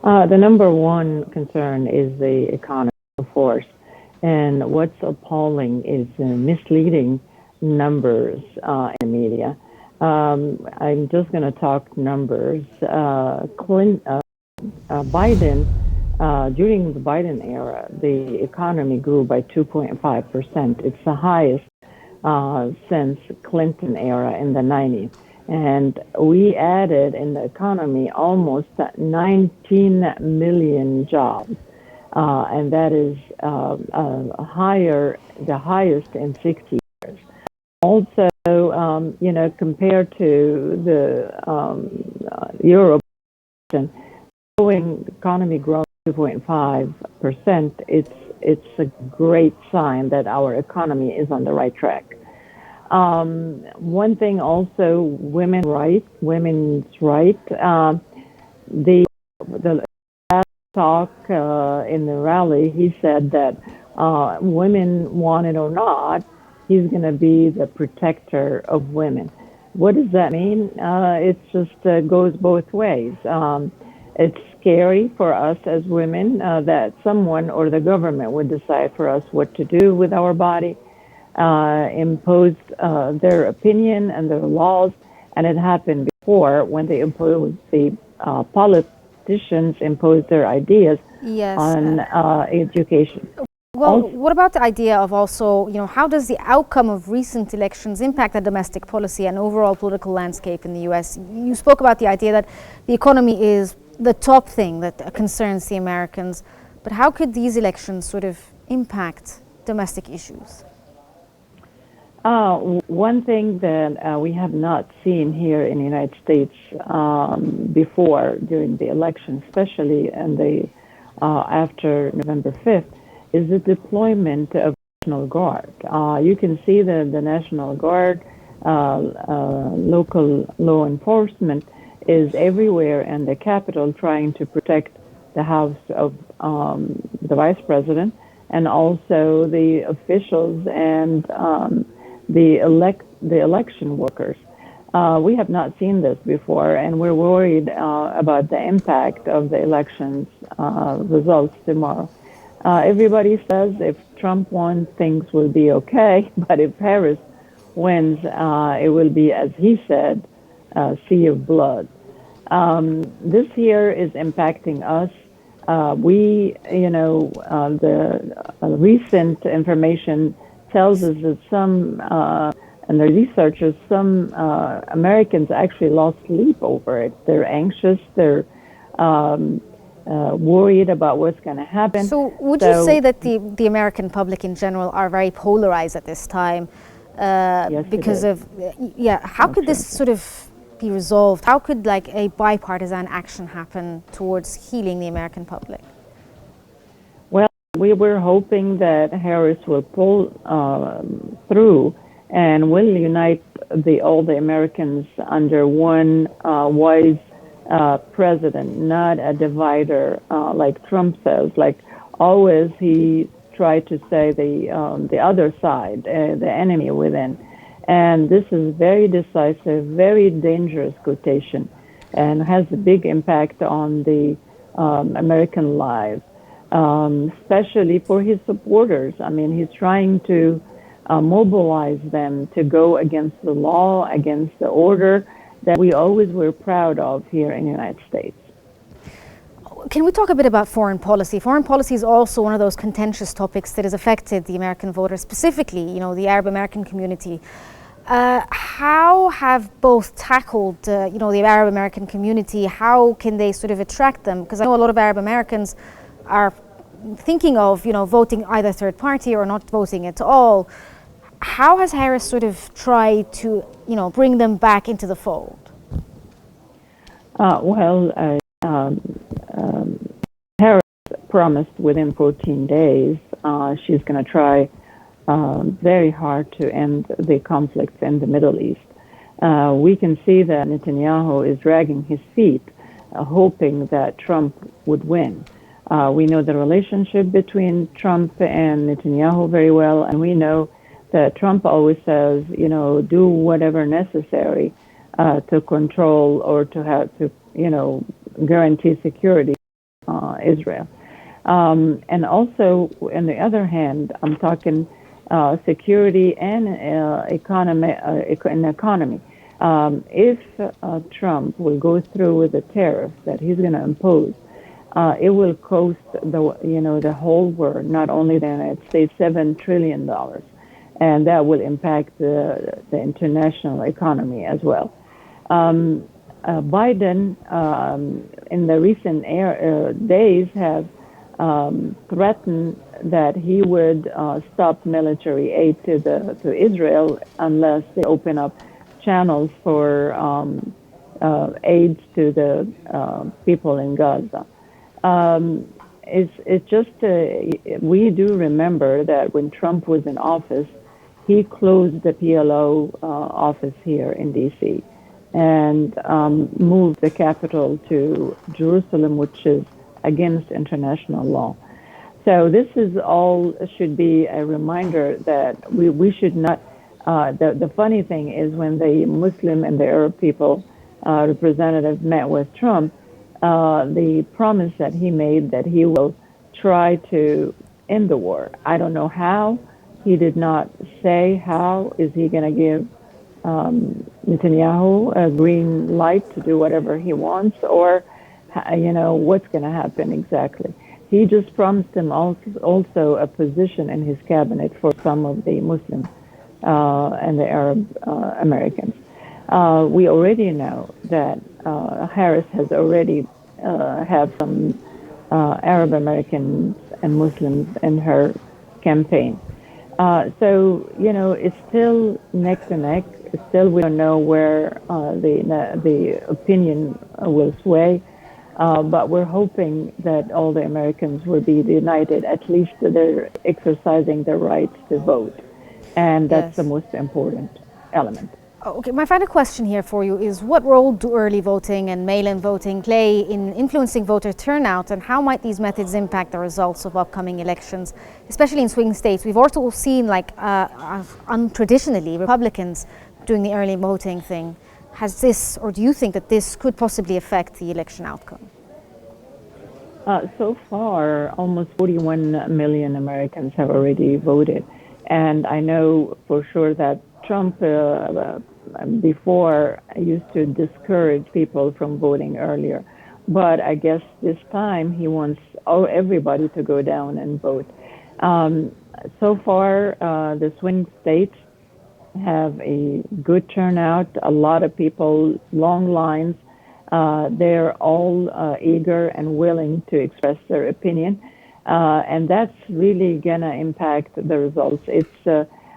The number one concern is the economy, of course. And what's appalling is misleading numbers in the media. I'm just going to talk numbers. Biden, during the Biden era, the economy grew by 2.5%. It's the highest since Clinton era in the 90s. And we added in the economy almost 19 million jobs. And that is the highest in 60 years. Also, compared to the Europe, growing economy growing 2.5%, it's a great sign that our economy is on the right track. One thing also, women's right. The last talk in the rally, he said that women want it or not, he's going to be the protector of women. What does that mean? It just goes both ways. It's scary for us as women that someone or the government would decide for us what to do with our body, impose their opinion and their laws. And it happened before when they imposed the politicians imposed their ideas Yes. on education. Well, what about the idea of also, how does the outcome of recent elections impact the domestic policy and overall political landscape in the U.S.? You spoke about the idea that the economy is the top thing that concerns the Americans, but how could these elections sort of impact domestic issues? One thing that we have not seen here in the United States before during the election, especially in the after November 5th, is the deployment of National Guard. You can see the National Guard, local law enforcement is everywhere in the Capitol trying to protect the house of the Vice President and also the officials and the election workers. We have not seen this before, and we're worried about the impact of the elections results tomorrow. Everybody says if Trump won, things will be okay, but if Harris wins, it will be, as he said, a sea of blood. This here is impacting us. The recent information tells us that and the researchers, some Americans actually lost sleep over it. They're anxious. They're worried about what's going to happen. So would you say that the American public in general are very polarized at this time yes, because of, how could this sort of be resolved? How could like a bipartisan action happen towards healing the American public? Well, we were hoping that Harris will pull through and will unite all the Americans under one wise president, not a divider like Trump says. Like always, he tried to say the other side, the enemy within. And this is very decisive, very dangerous quotation, and has a big impact on the American lives, especially for his supporters. I mean, he's trying to mobilize them to go against the law, against the order that we always were proud of here in the United States. Can we talk a bit about foreign policy? Foreign policy is also one of those contentious topics that has affected the American voter, specifically, the Arab American community. How have both tackled, the Arab American community? How can they sort of attract them? Because I know a lot of Arab Americans are thinking of, voting either third party or not voting at all. How has Harris sort of tried to, bring them back into the fold? Harris promised within 14 days she's going to try very hard to end the conflicts in the Middle East. We can see that Netanyahu is dragging his feet, hoping that Trump would win. We know the relationship between Trump and Netanyahu very well, and we know that Trump always says, do whatever necessary to control or to have to, guarantee security Israel. And also, on the other hand, I'm talking security and economy. If Trump will go through with the tariffs that he's going to impose, it will cost the whole world, not only the United States, $7 trillion, and that will impact the international economy as well. Biden, in the recent days, have threatened that he would stop military aid to Israel unless they open up channels for aid to the people in Gaza. It's just we do remember that when Trump was in office, he closed the PLO office here in D.C. and moved the capital to Jerusalem, which is against international law. So this is all should be a reminder that we should not. The funny thing is when the Muslim and the Arab people representative met with Trump, the promise that he made that he will try to end the war. I don't know how. He did not say how is he going to give Netanyahu a green light to do whatever he wants, or what's going to happen exactly. He just promised him also a position in his cabinet for some of the Muslims and the Arab Americans. We already know that Harris has already have some Arab Americans and Muslims in her campaign. So it's still neck to neck. Still, we don't know where the opinion will sway. But we're hoping that all the Americans will be united. At least they're exercising their rights to vote, and that's the most important element. Okay, my final question here for you is what role do early voting and mail-in voting play in influencing voter turnout, and how might these methods impact the results of upcoming elections, especially in swing states? We've also seen, untraditionally, Republicans doing the early voting thing. Has this, or do you think that this could possibly affect the election outcome? So far, almost 41 million Americans have already voted, and I know for sure that Trump before used to discourage people from voting earlier, but I guess this time he wants everybody to go down and vote. So far, the swing states have a good turnout, a lot of people, long lines. They're all eager and willing to express their opinion, and that's really gonna impact the results.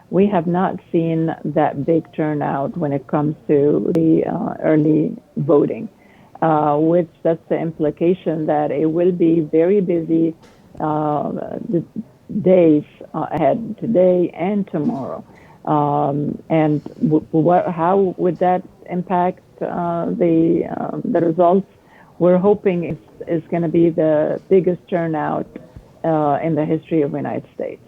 We have not seen that big turnout when it comes to the early voting, which that's the implication that it will be very busy the days ahead, today and tomorrow. And how would that impact the results? We're hoping it's going to be the biggest turnout in the history of the United States.